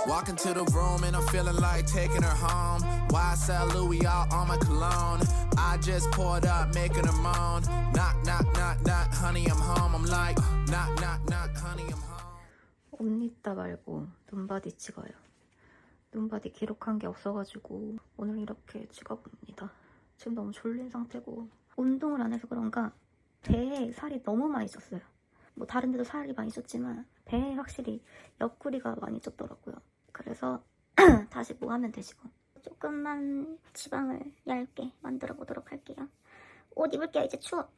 Walk into the room and I'm feeling like taking her home. YSL Louis out on my cologne. I just poured up, making her moan. Knock, knock, knock, knock, honey, I'm home. I'm like, knock, knock, knock, honey, I'm home. 옷 입다 말고 눈바디 찍어요. 눈바디 기록한 게 없어가지고 오늘 이렇게 찍어봅니다. 지금 너무 졸린 상태고 운동을 안 해서 그런가 배에 살이 너무 많이 쪘어요. 뭐 다른 데도 살이 많이 쪘지만 배에 확실히 옆구리가 많이 쪘더라고요. 그래서 다시 뭐 하면 되시고 조금만 지방을 얇게 만들어 보도록 할게요. 옷 입을게요. 이제 추워.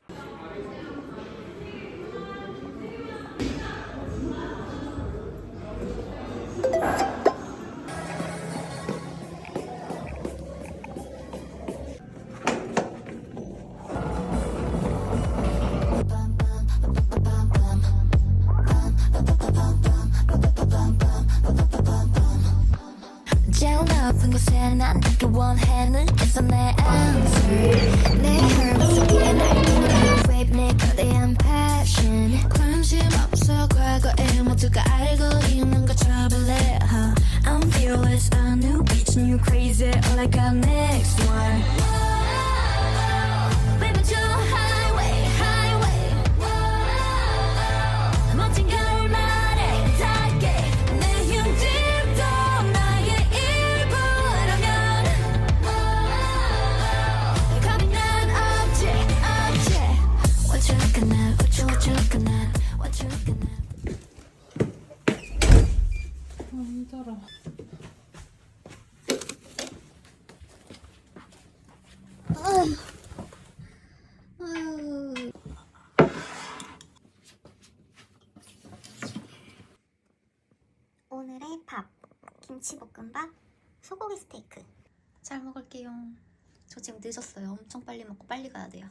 높은 곳에 난 닿기 원해 눈에서 내 answer 내 heart 속에 날뛰는 wave 내 거대한 passion 관심 없어 과거에 모두가 알고 있는 거 trouble I'm fearless a new bitch new crazy all I got next one Baby 저 highway highway 멋진 결말에 닿게 내 형질도 나의 일부라면 겁이 난 없지 없지 What you looking at what you looking at what you looking at 힘들어. 오늘의 밥, 김치볶음밥, 소고기 스테이크 잘 먹을게요. 저 지금 늦었어요. 엄청 빨리 먹고 빨리 가야 돼요.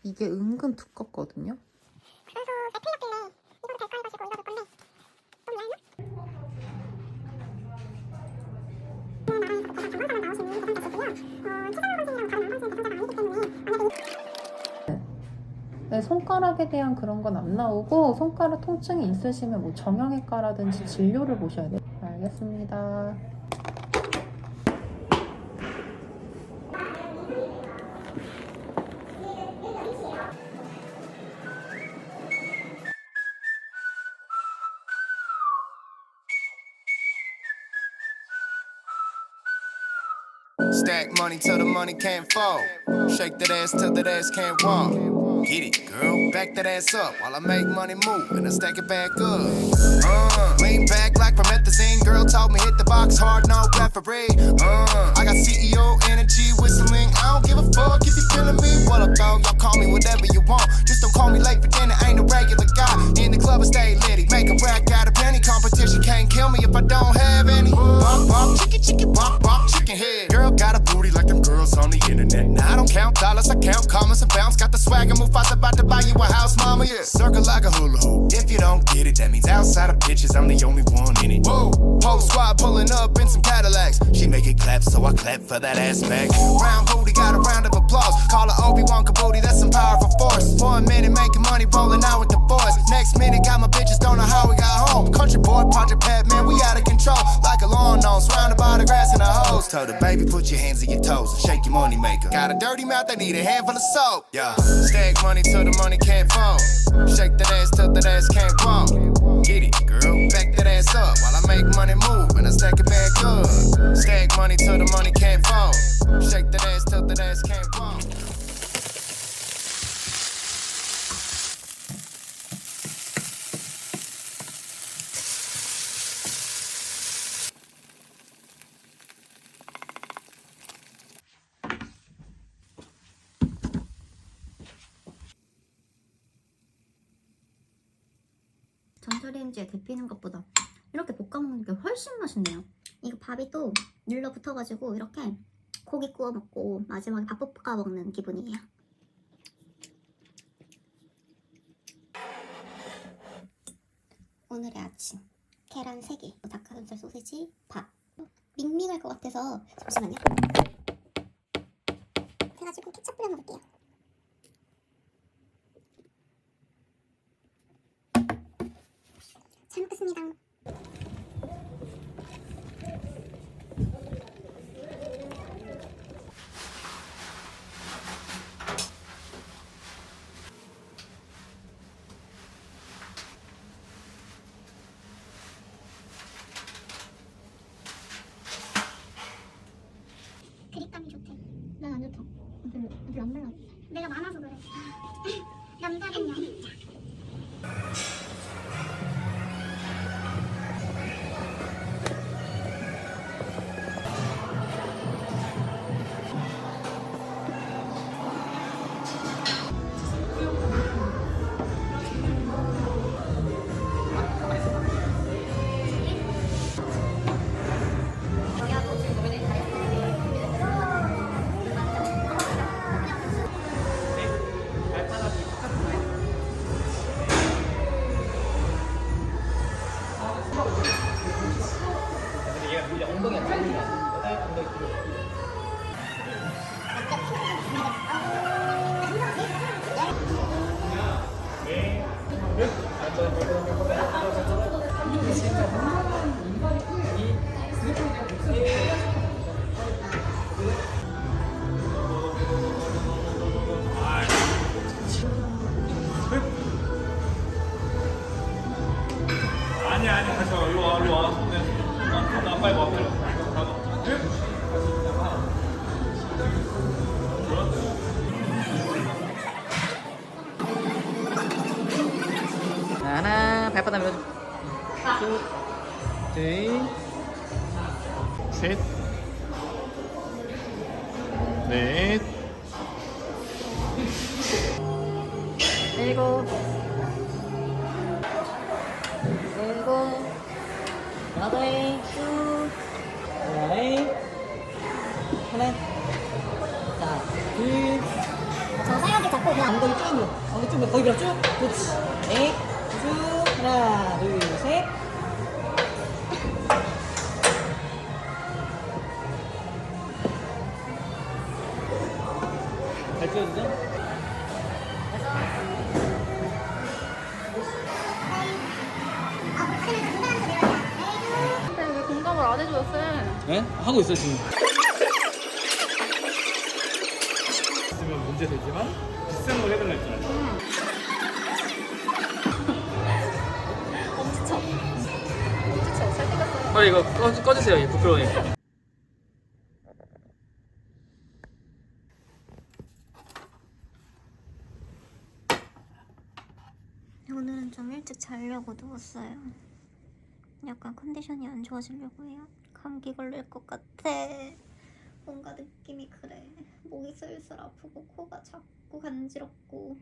이게 은근 두껍거든요. 그래서 잘 틀렸길래 이거로 될까 해가지고 이거 넣을 건데 너무 얇나? 네, 손가락에 대한 그런 건 안 나오고 손가락 통증이 있으시면 뭐 정형외과라든지 진료를 보셔야 돼요. 알겠습니다. Stack money till the money can't fall. Shake that ass till that ass can't walk. Get it, girl. Back that ass up while I make money move and I stack it back up. Lean back like promethazine. Girl told me hit the box hard, no referee. I got CEO energy whistling. I don't give a fuck if you feeling me. What up, though? Y'all call me whatever you want. Just don't call me late for dinner. Ain't a regular guy. In the club, I stay litty. Make a rack out of penny. Competition can't kill me if I don't have any. Bop, bop, chicken, chicken, bop, bop, chicken head. Girl got a booty like them girls on the internet. Now I don't count dollars, I count commas and bounce. Got the swag and move fast, about to buy you a house, mama, yeah. Circle like a hula hoop. If you don't get it, that means outside of bitches, I'm the only one in it. Whoa, whole squad pulling up in some Cadillacs. She make it clap, so I clap for that ass back. Round booty, got a round of applause. Call her Obi-Wan Kenobi, that's some powerful force. 1 minute making money, rolling out with the boys. Next minute, got my bitches, don't know how we got home. Country boy, Project Pat, man, we out of control. Like a lawn gnome, surrounded by the grass and the hose. Told her, baby, put your hands on your toes and shake your money maker. Got a dirty mouth, I need a handful of soap. Yeah, stack money till the money can't fall. Shake that ass till that ass can't walk. Get it, girl, back that ass up while I make money move and I stack it back up. Stack money till the money can't fall. Shake that ass till that ass can't walk. 전자레인지에 데피는 것보다 이렇게 볶아 먹는 게 훨씬 맛있네요. 이거 밥이 또 눌러붙어가지고 이렇게 고기 구워 먹고 마지막에 밥 볶아 먹는 기분이에요. 오늘의 아침 계란 3개, 닭가슴살 소세지, 밥. 밍밍할 것 같아서 잠시만요. 그래가지고 케첩 뿌려 먹을게요. 잘 먹겠습니다. 그립감이 좋대. 난 안 좋다. 별로 안 발라. 내가 많아서 그래. 남자분이야. 아니 가서 일로 와 손내 나 빨리 와 빨리 하나 발바닥 밀어줘. 둘, 셋, 넷, 일곱, 여덟, 하나, 자, 둘, 저 사이즈 잡고 그냥 엉덩이 쭉 밀어. 엉덩이 쭉 밀어. 거기 밀어 쭉. 그렇지. 넷, 쭉. 하나, 둘, 셋. 잘 찍어주죠? 근데 왜 공감을 안 해줘요, 쌤? 네? 하고 있어요 지금. 있으면 문제 되지만 비싼 걸 해달라 했잖아. 엄지척. 엄지척. 잘생겼어요. 빨리 이거 꺼주세요. 이 부끄러우니까. 오늘은 좀 일찍 자려고 누웠어요. 약간 컨디션이 안 좋아지려고 해요. 감기 걸릴 것 같아. 뭔가 느낌이 그래. 목이 슬슬 아프고 코가 자꾸 간지럽고.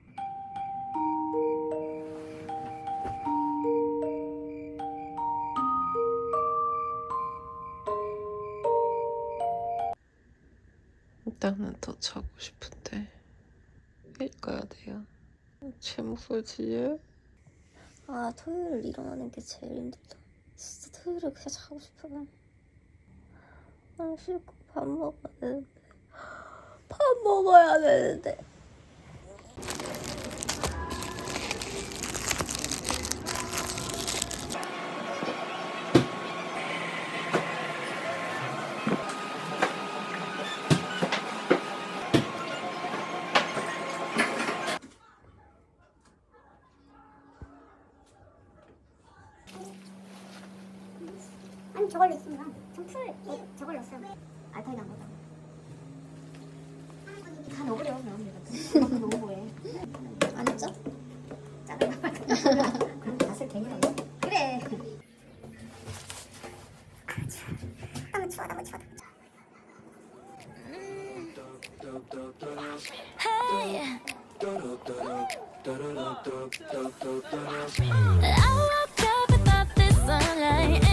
일단은 더 자고 싶은데 읽어야 돼요. 제 목소리 들려요? 아, 토요일 일어나는 게 제일 힘들다. 진짜 토요일에 그냥 자고 싶어요. 아, 싫고 밥 먹어야 되는데. 밥 먹어야 되는데. 아니, 저걸로 있습니다. 전 풀, 저걸로 썼어요. 알파이드 안 보다. 다 넣으려, 그럼. 너무 뭐해. 안 했죠? 짜증나. 그럼 낯을 개냐고? 그래. 너무 추워, 너무 추워. I woke up without this sunlight.